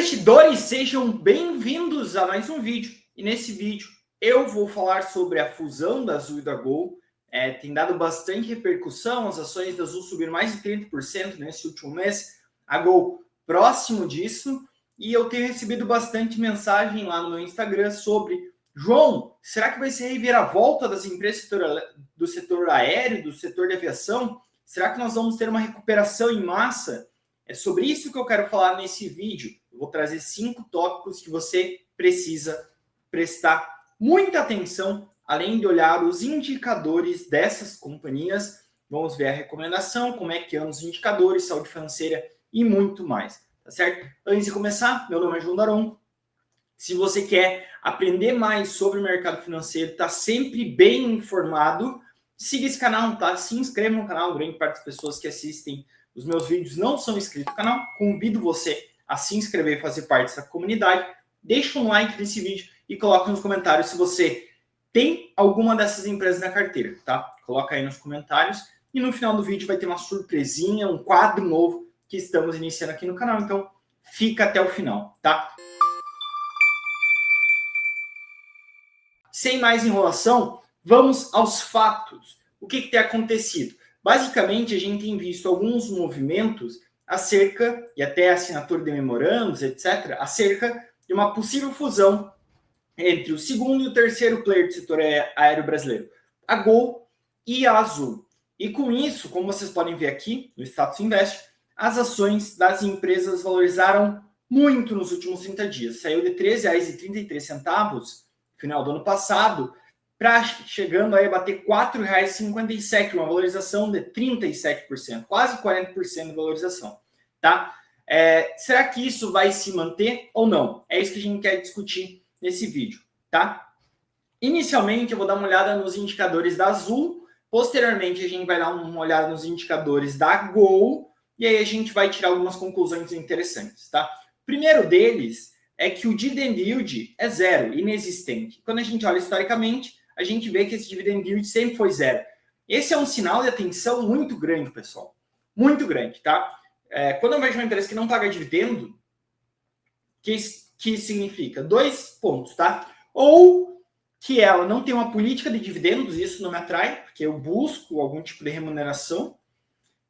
Investidores, sejam bem-vindos a mais um vídeo. E nesse vídeo eu vou falar sobre a fusão da Azul e da Gol. Tem dado bastante repercussão, as ações da Azul subiram mais de 30% nesse último mês, a Gol próximo disso. E eu tenho recebido bastante mensagem lá no meu Instagram sobre: João, será que vai ser a reviravolta das empresas do setor aéreo, do setor de aviação? Será que nós vamos ter uma recuperação em massa? É sobre isso que eu quero falar nesse vídeo. Eu vou trazer 5 tópicos que você precisa prestar muita atenção, além de olhar os indicadores dessas companhias. Vamos ver a recomendação, como é que andam os indicadores, saúde financeira e muito mais, tá certo? Antes de começar, meu nome é João Daron. Se você quer aprender mais sobre o mercado financeiro, tá sempre bem informado, siga esse canal, tá? Se inscreva no canal. Grande parte das pessoas que assistem os meus vídeos não são inscritos no canal. Convido você a se inscrever e fazer parte dessa comunidade. Deixa um like nesse vídeo e coloca nos comentários se você tem alguma dessas empresas na carteira, tá? Coloca aí nos comentários. E no final do vídeo vai ter uma surpresinha, um quadro novo que estamos iniciando aqui no canal. Então, fica até o final, tá? Sem mais enrolação, vamos aos fatos. O que tem acontecido? Basicamente, a gente tem visto alguns movimentos acerca, e até assinatura de memorandos, etc., acerca de uma possível fusão entre o segundo e o terceiro player do setor aéreo brasileiro, a Gol e a Azul. E com isso, como vocês podem ver aqui no Status Invest, as ações das empresas valorizaram muito nos últimos 30 dias. Saiu de R$ 13,33 no final do ano passado, chegando aí a bater R$ 4,57, uma valorização de 37%, quase 40% de valorização, tá? Será que isso vai se manter ou não? É isso que a gente quer discutir nesse vídeo, tá? Inicialmente, eu vou dar uma olhada nos indicadores da Azul, posteriormente a gente vai dar uma olhada nos indicadores da Gol, e aí a gente vai tirar algumas conclusões interessantes, tá? O primeiro deles é que o dividend yield é zero, inexistente. Quando a gente olha historicamente, a gente vê que esse dividend yield sempre foi zero. Esse é um sinal de atenção muito grande, pessoal. Muito grande, tá? Quando eu vejo uma empresa que não paga dividendo, que significa 2 pontos, tá? Ou que ela não tem uma política de dividendos, isso não me atrai, porque eu busco algum tipo de remuneração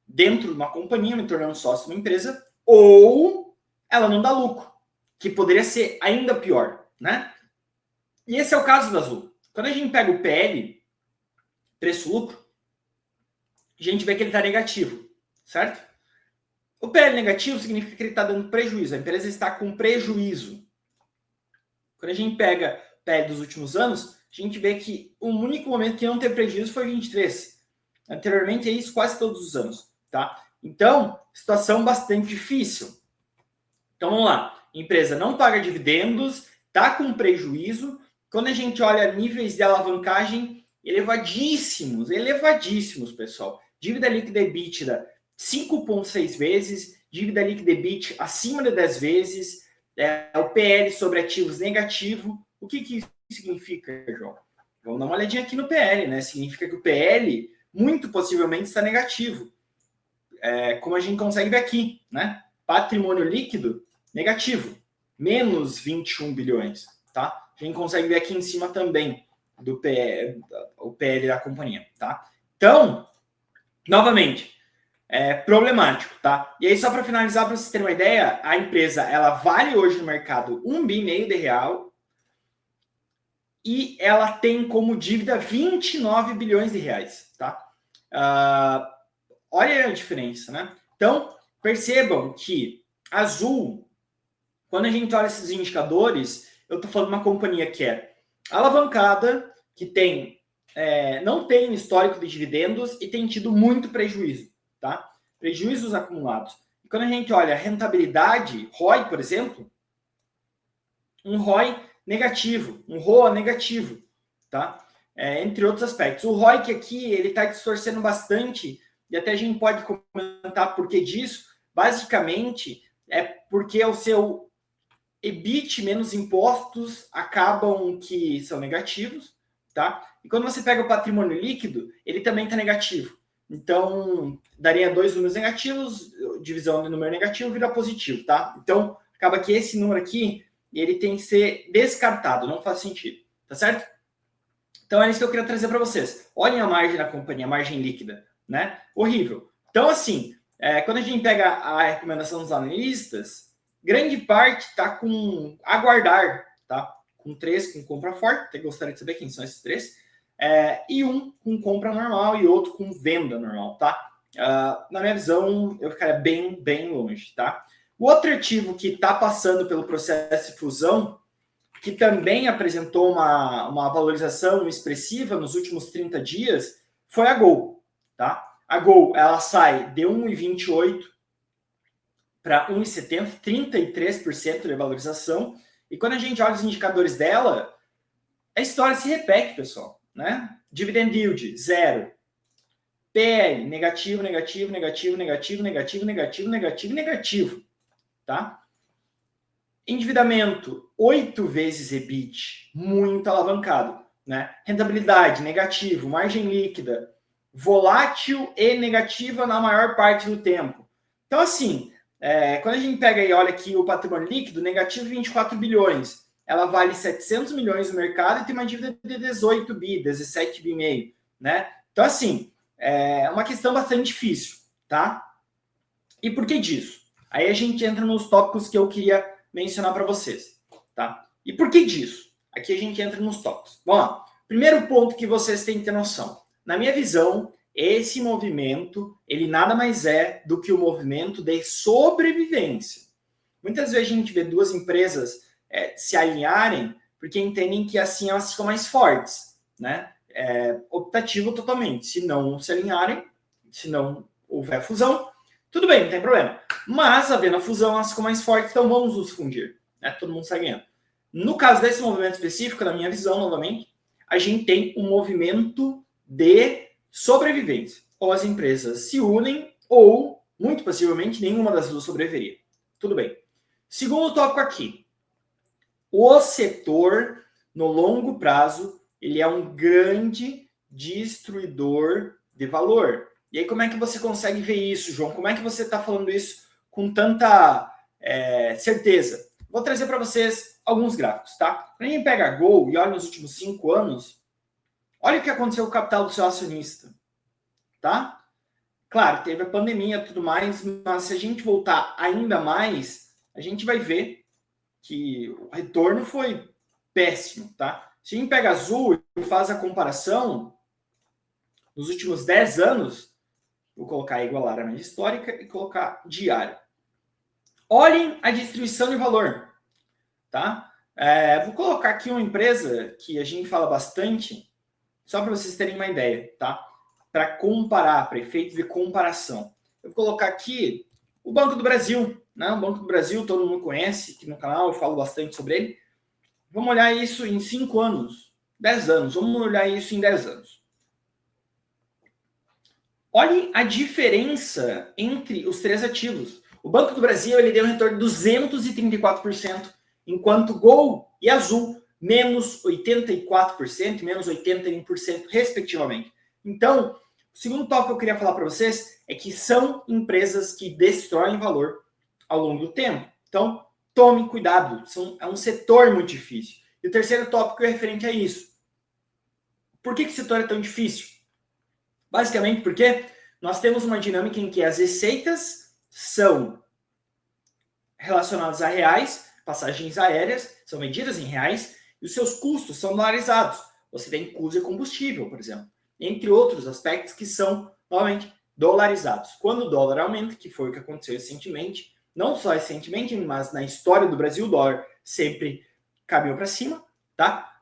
dentro de uma companhia, me tornando sócio de uma empresa, ou ela não dá lucro, que poderia ser ainda pior, né? E esse é o caso da Azul. Quando a gente pega o PL, preço-lucro, a gente vê que ele está negativo, certo? O PL negativo significa que ele está dando prejuízo, a empresa está com prejuízo. Quando a gente pega o PL dos últimos anos, a gente vê que o único momento que não teve prejuízo foi 23. Anteriormente é isso quase todos os anos, tá? Então, situação bastante difícil. Então, vamos lá. A empresa não paga dividendos, está com prejuízo. Quando a gente olha níveis de alavancagem elevadíssimos, pessoal. Dívida líquida EBITDA 5,6 vezes, dívida líquida EBIT acima de 10 vezes, o PL sobre ativos negativo. O que isso significa, João? Vamos dar uma olhadinha aqui no PL, né? Significa que o PL muito possivelmente está negativo. Como a gente consegue ver aqui, né? Patrimônio líquido negativo, menos 21 bilhões, tá? A gente consegue ver aqui em cima também do PL, o PL da companhia, tá? Então, novamente, problemático, tá? E aí, só para finalizar, para vocês terem uma ideia, a empresa, ela vale hoje no mercado R$ 1,5 bi e ela tem como dívida 29 bilhões de reais, tá? Olha a diferença, né? Então, percebam que a Azul, quando a gente olha esses indicadores, eu estou falando de uma companhia que é alavancada, que não tem histórico de dividendos e tem tido muito prejuízo, tá? Prejuízos acumulados. E quando a gente olha a rentabilidade, ROI, por exemplo, um ROI negativo, um ROA negativo, tá? Entre outros aspectos. O ROI que aqui, ele está distorcendo bastante, e até a gente pode comentar por que disso. Basicamente, é porque o seu EBIT menos impostos acabam que são negativos, tá? E quando você pega o patrimônio líquido, ele também está negativo. Então, daria 2 números negativos, divisão de número negativo vira positivo, tá? Então, acaba que esse número aqui, ele tem que ser descartado, não faz sentido, tá certo? Então é isso que eu queria trazer para vocês. Olhem a margem da companhia, a margem líquida, né? Horrível. Então, assim, quando a gente pega a recomendação dos analistas, grande parte está com aguardar, tá? Com 3 com compra forte, até gostaria de saber quem são esses 3, e um com compra normal e outro com venda normal, tá? Na minha visão, eu ficaria bem longe, tá? O outro ativo que está passando pelo processo de fusão, que também apresentou uma valorização expressiva nos últimos 30 dias, foi a Gol, tá? A Gol, ela sai de 1,28 para 1,70, 33% de valorização. E quando a gente olha os indicadores dela, a história se repete, pessoal, né? Dividend yield, 0. PL, negativo, tá? Endividamento, 8 vezes EBIT, muito alavancado, né? Rentabilidade, negativo, margem líquida, volátil e negativa na maior parte do tempo. Então, assim, quando a gente pega e olha aqui o patrimônio líquido, negativo 24 bilhões, ela vale 700 milhões no mercado e tem uma dívida de 18 bi, 17 bi e meio, né? Então, assim, é uma questão bastante difícil, tá? E por que disso? Aí a gente entra nos tópicos que eu queria mencionar para vocês, tá? E por que disso? Aqui a gente entra nos tópicos. Vamos lá. Primeiro ponto que vocês têm que ter noção. Na minha visão, esse movimento, ele nada mais é do que o movimento de sobrevivência. Muitas vezes a gente vê duas empresas se alinharem porque entendem que assim elas ficam mais fortes, né? Optativo totalmente. Se não se alinharem, se não houver fusão, tudo bem, não tem problema. Mas, havendo a fusão, elas ficam mais fortes, então vamos nos fundir. Né? Todo mundo sai ganhando. No caso desse movimento específico, na minha visão, novamente, a gente tem um movimento de sobrevivência. Ou as empresas se unem, ou, muito possivelmente, nenhuma das duas sobreviveria. Tudo bem. Segundo tópico aqui. O setor, no longo prazo, ele é um grande destruidor de valor. E aí, como é que você consegue ver isso, João? Como é que você está falando isso com tanta certeza? Vou trazer para vocês alguns gráficos, tá? Quando a gente pega a Gol e olha nos últimos 5 anos, olha o que aconteceu com o capital do seu acionista, tá? Claro, teve a pandemia e tudo mais, mas se a gente voltar ainda mais, a gente vai ver que o retorno foi péssimo, tá? Se a gente pega azul e faz a comparação, nos últimos 10 anos, vou colocar igualar a média histórica e colocar diário. Olhem a distribuição de valor, tá? Vou colocar aqui uma empresa que a gente fala bastante, só para vocês terem uma ideia, tá? Para comparar, para efeitos de comparação. Eu vou colocar aqui o Banco do Brasil, né? O Banco do Brasil todo mundo conhece, aqui no canal eu falo bastante sobre ele. Vamos olhar isso em 5 anos, 10 anos. Vamos olhar isso em 10 anos. Olhem a diferença entre os 3 ativos. O Banco do Brasil ele deu um retorno de 234%, enquanto Gol e Azul, menos 84%, menos 81%, respectivamente. Então, o segundo tópico que eu queria falar para vocês é que são empresas que destroem valor ao longo do tempo. Então, tome cuidado, é um setor muito difícil. E o terceiro tópico é referente a isso. Por que o setor é tão difícil? Basicamente porque nós temos uma dinâmica em que as receitas são relacionadas a reais, passagens aéreas são medidas em reais, e os seus custos são dolarizados. Você tem custo de combustível, por exemplo, entre outros aspectos que são, novamente, dolarizados. Quando o dólar aumenta, que foi o que aconteceu recentemente, não só recentemente, mas na história do Brasil, o dólar sempre caminhou para cima, tá?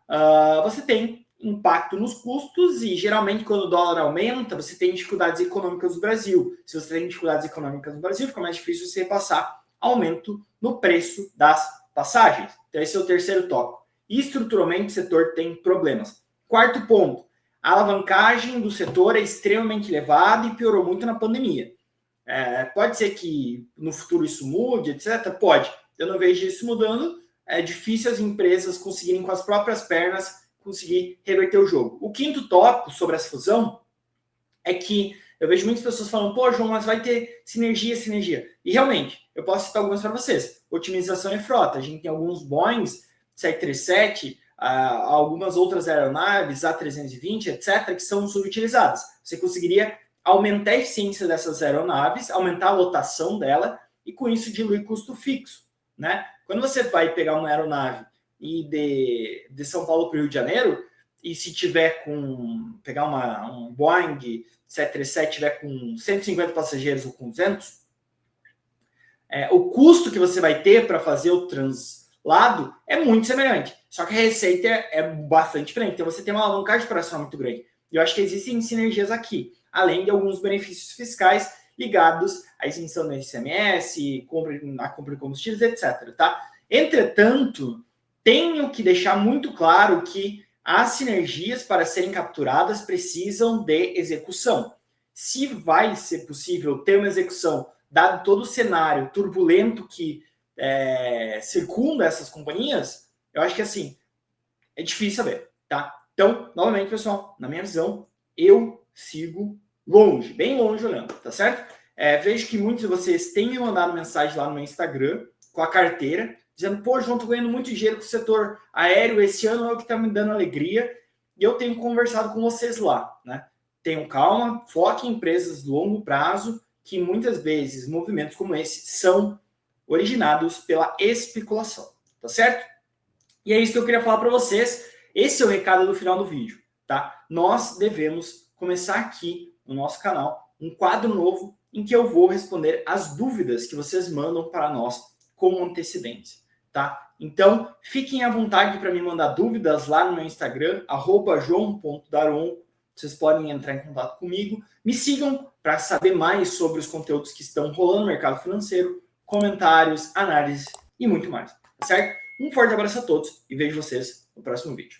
Você tem impacto nos custos e, geralmente, quando o dólar aumenta, você tem dificuldades econômicas no Brasil. Se você tem dificuldades econômicas no Brasil, fica mais difícil você repassar aumento no preço das passagens. Então, esse é o terceiro tópico. E, estruturalmente, o setor tem problemas. Quarto ponto, a alavancagem do setor é extremamente elevada e piorou muito na pandemia. Pode ser que no futuro isso mude, etc. Pode. Eu não vejo isso mudando. É difícil as empresas conseguirem, com as próprias pernas, conseguir reverter o jogo. O quinto tópico sobre essa fusão é que Eu vejo muitas pessoas falando, pô, João, mas vai ter sinergia. E realmente, eu posso citar algumas para vocês. Otimização e frota. A gente tem alguns Boeings 737, algumas outras aeronaves, A320, etc., que são subutilizadas. Você conseguiria aumentar a eficiência dessas aeronaves, aumentar a lotação dela e, com isso, diluir custo fixo, né? Quando você vai pegar uma aeronave de São Paulo para o Rio de Janeiro, e se tiver pegar um Boeing 737, tiver com 150 passageiros ou com 200, o custo que você vai ter para fazer o translado é muito semelhante. Só que a receita é bastante diferente. Então você tem uma alavancagem operacional muito grande. E eu acho que existem sinergias aqui, além de alguns benefícios fiscais ligados à isenção do ICMS, a compra de combustíveis, etc. Tá? Entretanto, tenho que deixar muito claro que as sinergias, para serem capturadas, precisam de execução. Se vai ser possível ter uma execução, dado todo o cenário turbulento que circunda essas companhias, eu acho que assim, é difícil saber, tá? Então, novamente, pessoal, na minha visão, eu sigo longe, bem longe olhando, tá certo? Vejo que muitos de vocês têm me mandado mensagem lá no meu Instagram, com a carteira, dizendo, pô, João, tô ganhando muito dinheiro com o setor aéreo, esse ano é o que tá me dando alegria, e eu tenho conversado com vocês lá, né? Tenham calma, foque em empresas de longo prazo, que muitas vezes movimentos como esse são originados pela especulação, tá certo? E é isso que eu queria falar para vocês. Esse é o recado do final do vídeo, tá? Nós devemos começar aqui no nosso canal um quadro novo em que eu vou responder as dúvidas que vocês mandam para nós com antecedência, tá? Então, fiquem à vontade para me mandar dúvidas lá no meu Instagram, @joão.daron. Vocês podem entrar em contato comigo. Me sigam para saber mais sobre os conteúdos que estão rolando no mercado financeiro, comentários, análises e muito mais, tá certo? Um forte abraço a todos e vejo vocês no próximo vídeo.